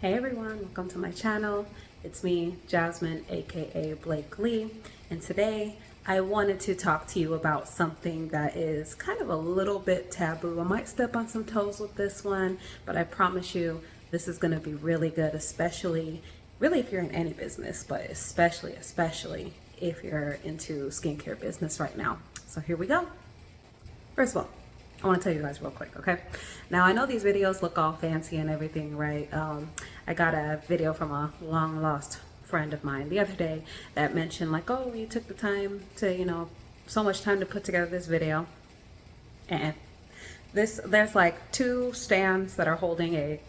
Hey everyone, welcome to my channel. It's me, Jasmine, aka Blake Lee, and today I wanted to talk to you about something that is kind of a little bit taboo. I might step on some toes with this one, but I promise you this is going to be really good, especially really if you're in any business, but especially if you're into skincare business right now. So here we go. First of all, I want to tell you guys real quick, okay? Now, I know these videos look all fancy and everything, right? I got a video from a long lost friend of mine the other day that mentioned like, oh, you took the time to, so much time to put together this video. And there's like two stands that are holding a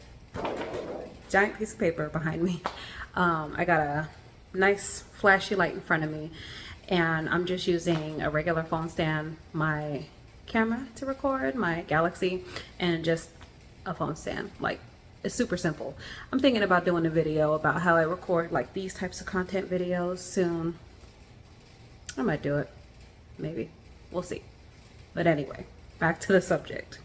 giant piece of paper behind me. I got a nice flashy light in front of me, and I'm just using a regular phone stand, my camera to record, my Galaxy, and just a phone stand. Like, it's super simple. I'm thinking about doing a video about how I record like these types of content videos soon. I might do it, maybe, we'll see. But anyway, back to the subject.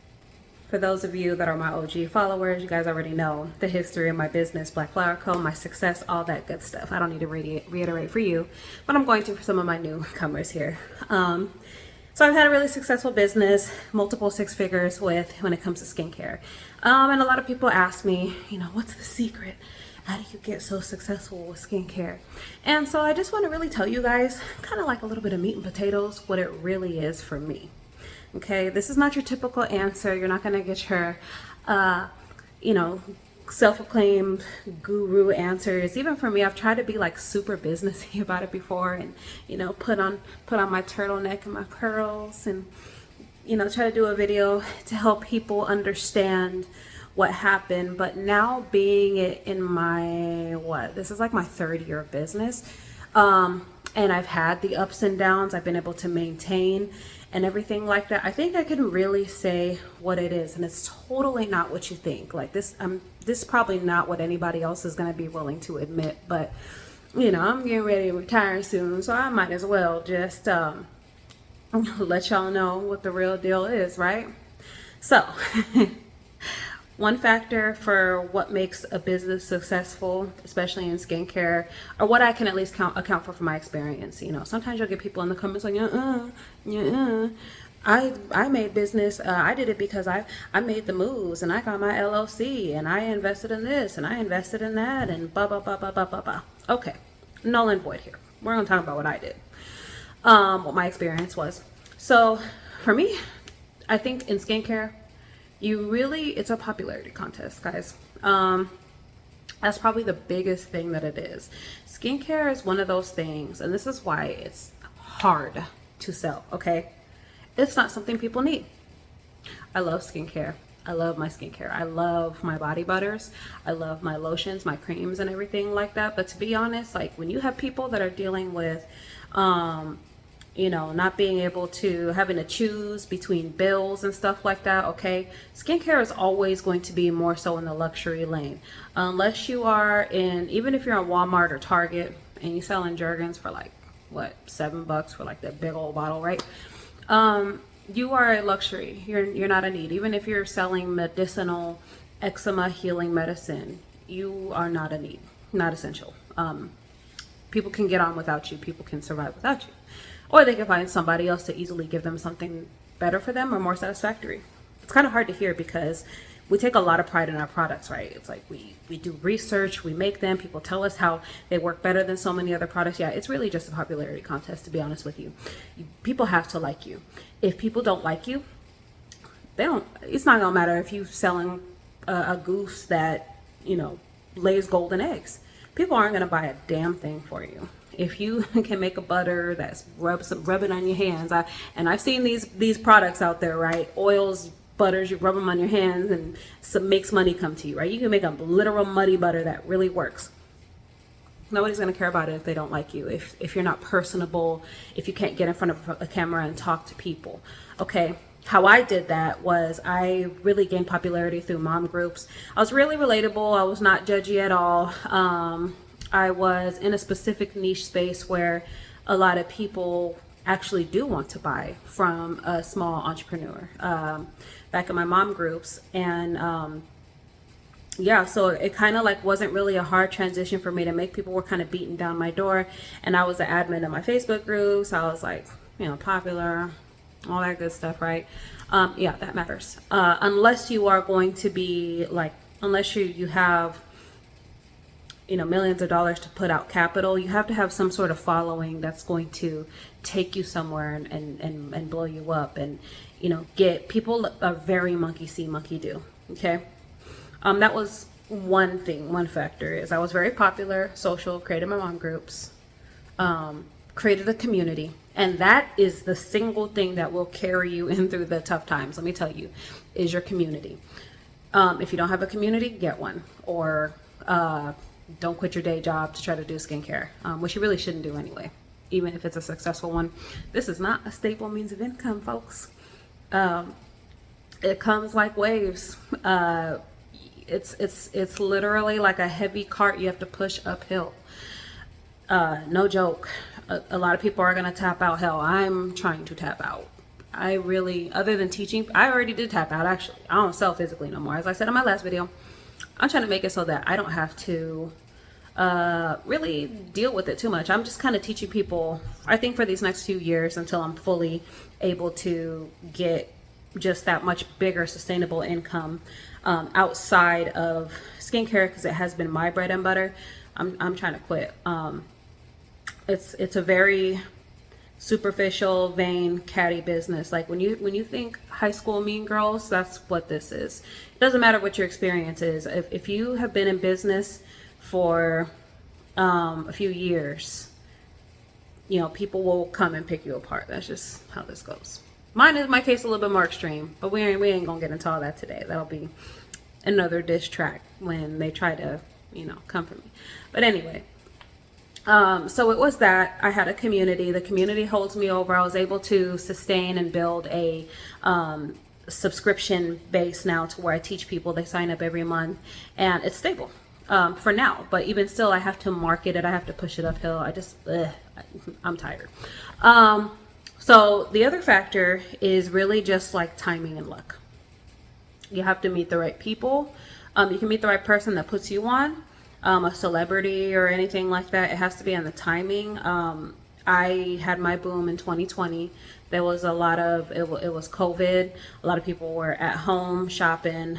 For those of you that are my OG followers, you guys already know the history of my business, Black Flower Co., my success, all that good stuff. I don't need to reiterate for you, but I'm going to for some of my newcomers here. So I've had a really successful business, multiple six figures when it comes to skincare. And a lot of people ask me, what's the secret? How do you get so successful with skincare? And so I just want to really tell you guys, kind of like a little bit of meat and potatoes, what it really is for me. Okay, this is not your typical answer. You're not going to get your, self-acclaimed guru answers. Even for me, I've tried to be like super businessy about it before, and put on my turtleneck and my pearls, and try to do a video to help people understand what happened. But now, being it in my this is like my third year of business, and I've had the ups and downs. I've been able to maintain and everything like that. I think I can really say what it is, and it's totally not what you think. Like this is probably not what anybody else is going to be willing to admit, but I'm getting ready to retire soon, so I might as well just let y'all know what the real deal is, right? So one factor for what makes a business successful, especially in skincare, or what I can at least account for my experience. Sometimes you'll get people in the comments like, I made business. I did it because I made the moves, and I got my LLC, and I invested in this, and I invested in that, and blah blah blah blah blah blah blah. Okay, null and void here. We're gonna talk about what I did, what my experience was. So for me, I think in skincare, it's a popularity contest, guys. That's probably the biggest thing that it is. Skincare is one of those things, and this is why it's hard to sell, okay? It's not something people need. I love skincare. I love my skincare. I love my body butters. I love my lotions, my creams, and everything like that. But to be honest, like when you have people that are dealing with, not being able to, having to choose between bills and stuff like that, okay? Skincare is always going to be more so in the luxury lane. Unless you are even if you're in Walmart or Target and you're selling Jergens for like, what, $7 for like that big old bottle, right? You are a luxury. You're not a need. Even if you're selling medicinal eczema healing medicine, you are not a need, not essential. People can get on without you. People can survive without you. Or they can find somebody else to easily give them something better for them or more satisfactory. It's kind of hard to hear because we take a lot of pride in our products, right? It's like we do research, we make them, people tell us how they work better than so many other products. Yeah, it's really just a popularity contest, to be honest with you. People have to like you. If people don't like you, it's not gonna matter if you're selling a goose that, lays golden eggs. People aren't gonna buy a damn thing for you. If you can make a butter that's rub it on your hands, I've seen these products out there, right? Oils, butters, you rub them on your hands and makes money come to you, right? You can make a literal muddy butter that really works. Nobody's going to care about it if they don't like you, if you're not personable, if you can't get in front of a camera and talk to people. Okay, how I did that was I really gained popularity through mom groups. I was really relatable. I was not judgy at all. I was in a specific niche space where a lot of people actually do want to buy from a small entrepreneur, back in my mom groups. And yeah, so it kind of like wasn't really a hard transition for me to make. People were kind of beating down my door, and I was the admin of my Facebook group, so I was like, popular, all that good stuff, right? Yeah, that matters. Unless you are going to be like, unless you have millions of dollars to put out capital, you have to have some sort of following that's going to take you somewhere and blow you up, and get people are very monkey see monkey do. Okay. That was one thing. One factor is I was very popular, social, created my mom groups, created a community, and that is the single thing that will carry you in through the tough times. Let me tell you, is your community. If you don't have a community, get one, or don't quit your day job to try to do skincare, which you really shouldn't do anyway, even if it's a successful one. This is not a stable means of income, folks. It comes like waves. It's literally like a heavy cart you have to push uphill. No joke. A lot of people are going to tap out. Hell, I'm trying to tap out. I really, other than teaching, I already did tap out actually. I don't sell physically no more. As I said in my last video, I'm trying to make it so that I don't have to really deal with it too much. I'm just kind of teaching people, I think, for these next few years until I'm fully able to get just that much bigger sustainable income outside of skincare, because it has been my bread and butter. I'm trying to quit. It's a very superficial, vain, catty business. Like when you think high school mean girls, that's what this is. It doesn't matter what your experience is. If you have been in business for a few years, people will come and pick you apart. That's just how this goes. Mine is my case a little bit more extreme, but we ain't gonna get into all that today. That'll be another diss track when they try to, come for me. But anyway, so it was that I had a community. The community holds me over. I was able to sustain and build a subscription base now to where I teach people. They sign up every month, and it's stable for now. But even still, I have to market it. I have to push it uphill. I'm tired. So the other factor is really just like timing and luck. You have to meet the right people. You can meet the right person that puts you on, a celebrity or anything like that. It has to be on the timing. I had my boom in 2020. There was a lot of, it was COVID. A lot of people were at home shopping.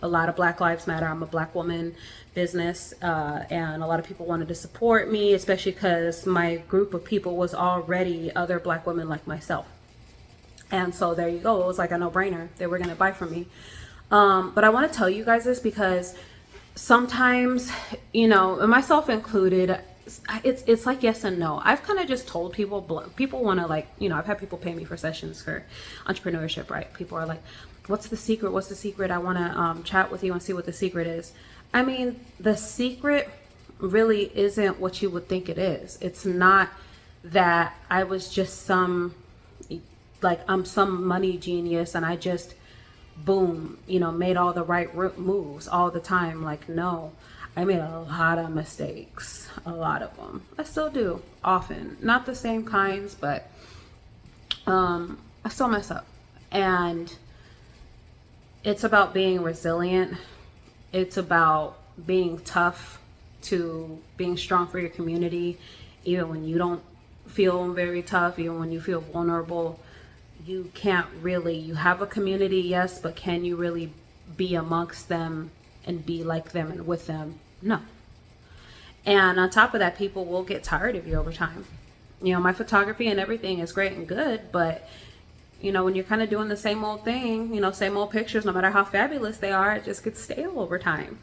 A lot of Black Lives Matter. I'm a Black woman business, and a lot of people wanted to support me, especially because my group of people was already other Black women like myself. And so there you go. It was like a no-brainer. They were going to buy from me. But I want to tell you guys this because sometimes, and myself included, it's like yes and no. I've kind of just told people want to I've had people pay me for sessions for entrepreneurship, right? People are like, what's the secret? What's the secret? I want to chat with you and see what the secret is. I mean, the secret really isn't what you would think it is. It's not that I was just I'm some money genius and I just boom, made all the right moves all the time. Like, no, I made a lot of mistakes, a lot of them. I still do often, not the same kinds, but I still mess up. And it's about being resilient. It's about being tough, to being strong for your community, even when you don't feel very tough, even when you feel vulnerable. You can't really, you have a community, yes, but can you really be amongst them and be like them and with them? No. And on top of that, people will get tired of you over time. My photography and everything is great and good, but when you're kind of doing the same old thing, same old pictures, no matter how fabulous they are, it just gets stale over time.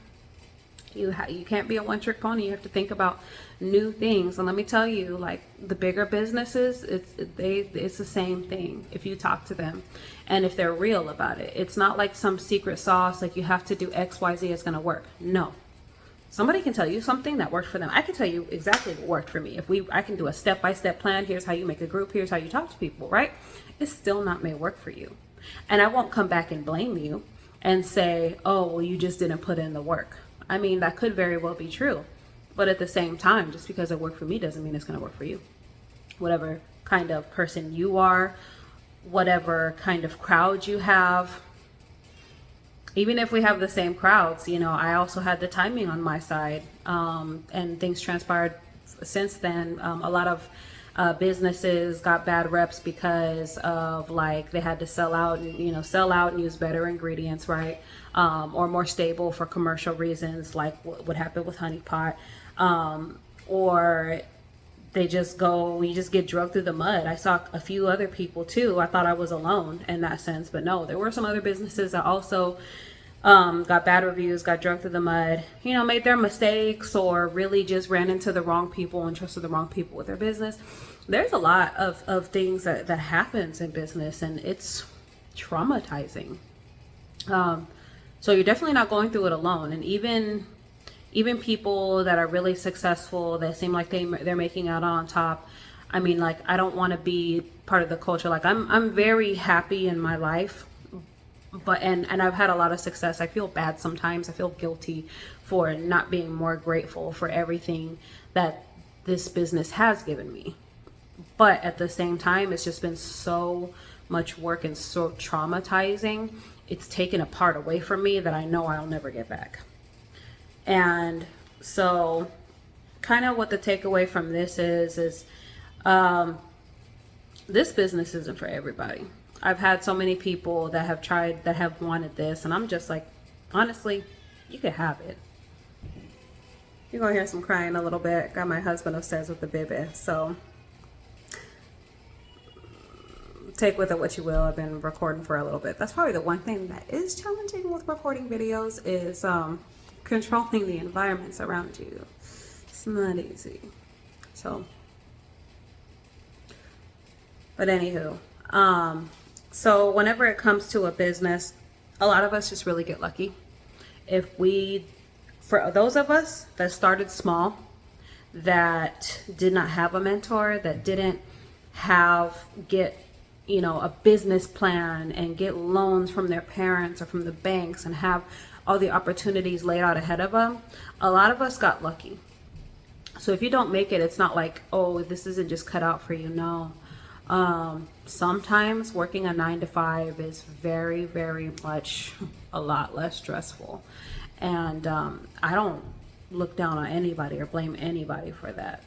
You can't be a one-trick pony. You have to think about new things. And let me tell you, like the bigger businesses, it's the same thing if you talk to them and if they're real about it. It's not like some secret sauce, like you have to do X, Y, Z, it's going to work. No. Somebody can tell you something that worked for them. I can tell you exactly what worked for me. I can do a step-by-step plan. Here's how you make a group. Here's how you talk to people, right? It's still not may work for you. And I won't come back and blame you and say, oh, well, you just didn't put in the work. I mean, that could very well be true. But at the same time, just because it worked for me doesn't mean it's going to work for you. Whatever kind of person you are, whatever kind of crowd you have, even if we have the same crowds, you know, I also had the timing on my side, and things transpired since then. A lot of businesses got bad reps because of, like, they had to sell out and, you know, sell out and use better ingredients, right? Or more stable for commercial reasons, like what happened with Honey Pot. Or they just go, we just get drugged through the mud. I saw a few other people too. I thought I was alone in that sense, but no, there were some other businesses that also got bad reviews, got drugged through the mud, you know, made their mistakes, or really just ran into the wrong people and trusted the wrong people with their business. There's a lot of things that happens in business, and it's traumatizing. So you're definitely not going through it alone. And even people that are really successful, that seem like they're making out on top. I mean, like, I don't want to be part of the culture. Like, I'm very happy in my life, but and I've had a lot of success. I feel bad sometimes. I feel guilty for not being more grateful for everything that this business has given me. But at the same time, it's just been so much work and so traumatizing. It's taken a part away from me that I know I'll never get back. And so kind of what the takeaway from this is this business isn't for everybody. I've had so many people that have tried, that have wanted this, and I'm just like, honestly, you could have it. You're gonna hear some crying a little bit. Got my husband upstairs with the baby, so take with it what you will. I've been recording for a little bit. That's probably the one thing that is challenging with recording videos is controlling the environments around you. It's not easy. So, but anywho, so whenever it comes to a business, a lot of us just really get lucky. For those of us that started small, that did not have a mentor, that didn't get a business plan and get loans from their parents or from the banks and have all the opportunities laid out ahead of them, a lot of us got lucky. So if you don't make it, it's not like, oh, this isn't just cut out for you. No. Sometimes working a 9 to 5 is very, very much a lot less stressful. And I don't look down on anybody or blame anybody for that.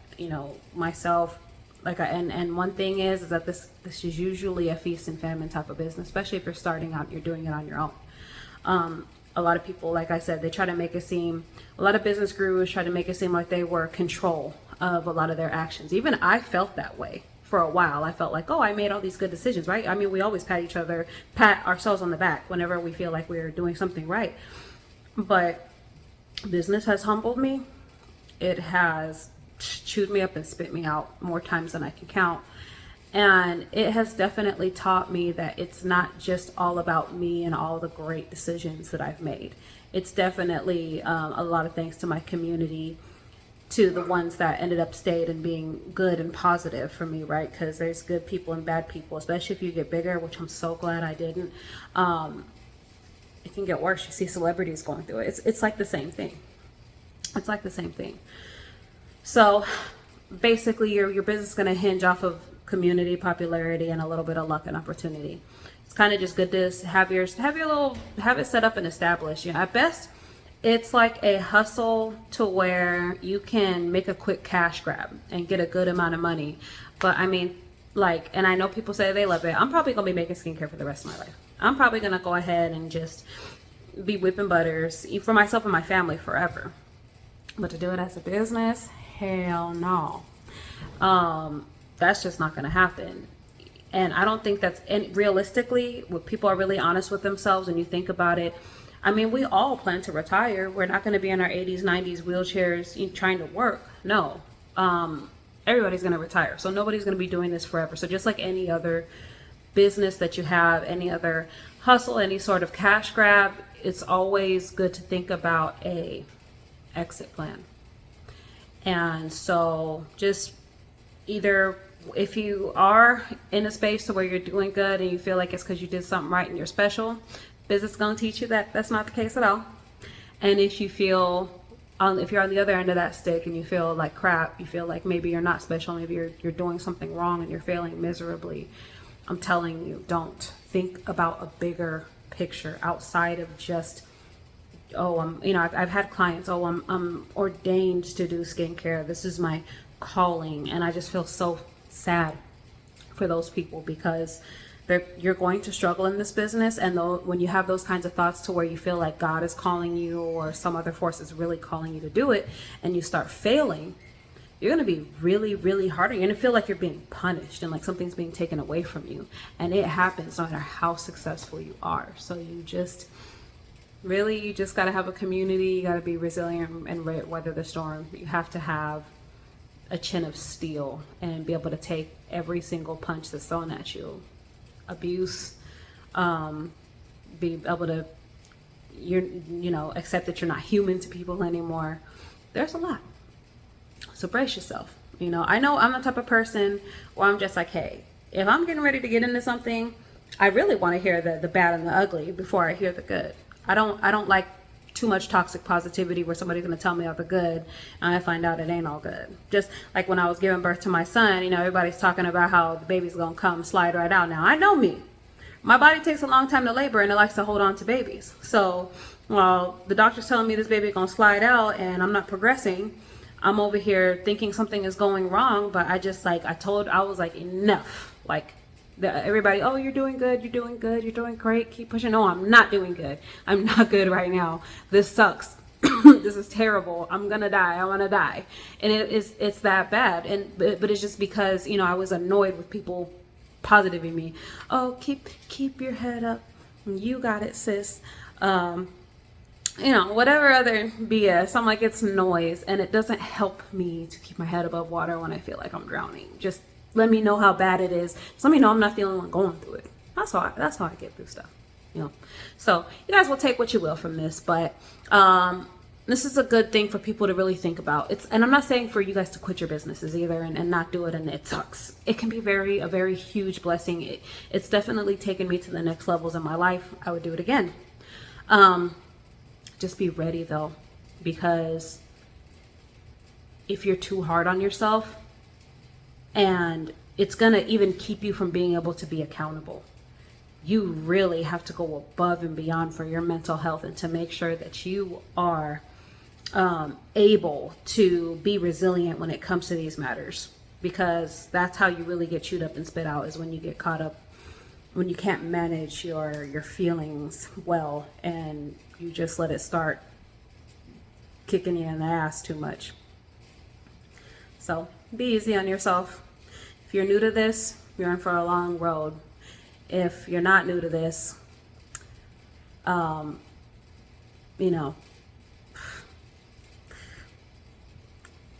Myself, and one thing is that this is usually a feast and famine type of business, especially if you're starting out, you're doing it on your own. A lot of people, like I said, they try to make it seem, a lot of business gurus try to make it seem like they were in control of a lot of their actions. Even I felt that way for a while. I felt like, oh, I made all these good decisions, right? I mean, we always pat ourselves on the back whenever we feel like we're doing something right. But business has humbled me. It has chewed me up and spit me out more times than I can count. And it has definitely taught me that it's not just all about me and all the great decisions that I've made. It's definitely a lot of thanks to my community, to the ones that ended up stayed and being good and positive for me, right? Because there's good people and bad people, especially if you get bigger, which I'm so glad I didn't. It can get worse. You see celebrities going through it. It's like the same thing. It's like the same thing. So basically your business is going to hinge off of community, popularity, and a little bit of luck and opportunity. It's kind of just good to have it set up and established. At best, it's like a hustle to where you can make a quick cash grab and get a good amount of money. But I mean, and I know people say they love it. I'm probably going to be making skincare for the rest of my life. I'm probably going to go ahead and just be whipping butters for myself and my family forever. But to do it as a business, hell no. That's just not going to happen. And I don't think realistically, when people are really honest with themselves and you think about it, I mean, we all plan to retire. We're not going to be in our 80s, 90s wheelchairs trying to work. No. Everybody's going to retire. So nobody's going to be doing this forever. So just like any other business that you have, any other hustle, any sort of cash grab, it's always good to think about a exit plan. And so just either, if you are in a space to where you're doing good and you feel like it's because you did something right and you're special, business is going to teach you that that's not the case at all. And if you feel, if you're on the other end of that stick and you feel like crap, you feel like maybe you're not special, maybe you're doing something wrong and you're failing miserably, I'm telling you, don't. Think about a bigger picture outside of just, oh, I've had clients, oh, I'm ordained to do skincare. This is my calling. And I just feel so sad for those people, because you're going to struggle in this business. And though, when you have those kinds of thoughts to where you feel like God is calling you or some other force is really calling you to do it, and you start failing, you're going to be really, really hard. You're going to feel like you're being punished and like something's being taken away from you. And it happens no matter how successful you are. So you just got to have a community. You got to be resilient and weather the storm. You have to have a chin of steel and be able to take every single punch that's thrown at you. Abuse, be able to, accept that you're not human to people anymore. There's a lot. So brace yourself. I know I'm the type of person where I'm just like, hey, if I'm getting ready to get into something, I really want to hear the bad and the ugly before I hear the good. I don't like too much toxic positivity where somebody's going to tell me all the good and I find out it ain't all good. Just like when I was giving birth to my son, everybody's talking about how the baby's going to come slide right out. Now, I know me. My body takes a long time to labor and it likes to hold on to babies. So while the doctor's telling me this baby going to slide out and I'm not progressing, I'm over here thinking something is going wrong. But I was like, enough. Like, everybody, oh, you're doing good, you're doing good, you're doing great, keep pushing. No, I'm not doing good. I'm not good right now. This sucks. This is terrible. I'm gonna die. I want to die. And it's that bad. But it's just because I was annoyed with people positiving me. Oh, keep your head up, you got it, sis. Whatever other BS. I'm like, it's noise, and it doesn't help me to keep my head above water when I feel like I'm drowning. Just let me know how bad it is. Just let me know I'm not the only one going through it. That's how I get through stuff. So you guys will take what you will from this, but this is a good thing for people to really think about. And I'm not saying for you guys to quit your businesses either and not do it, and it sucks. It can be a very huge blessing. It's definitely taken me to the next levels in my life. I would do it again. Just be ready though, because if you're too hard on yourself, and it's going to even keep you from being able to be accountable. You really have to go above and beyond for your mental health and to make sure that you are able to be resilient when it comes to these matters, because that's how you really get chewed up and spit out, is when you get caught up, when you can't manage your feelings well and you just let it start kicking you in the ass too much. So be easy on yourself. If you're new to this, you're in for a long road. If you're not new to this,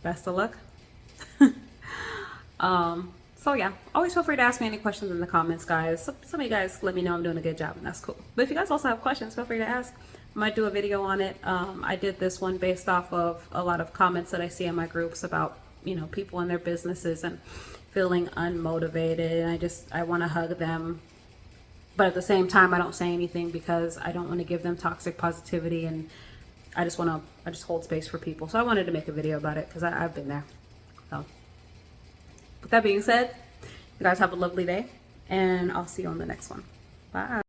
best of luck. So yeah, always feel free to ask me any questions in the comments, guys. Some of you guys let me know I'm doing a good job, and that's cool. But if you guys also have questions, feel free to ask. I might do a video on it. I did this one based off of a lot of comments that I see in my groups about people in their businesses and feeling unmotivated, and I want to hug them, but at the same time I don't say anything because I don't want to give them toxic positivity, and I just hold space for people. So I wanted to make a video about it because I've been there. So with that being said, you guys have a lovely day, and I'll see you on the next one. Bye.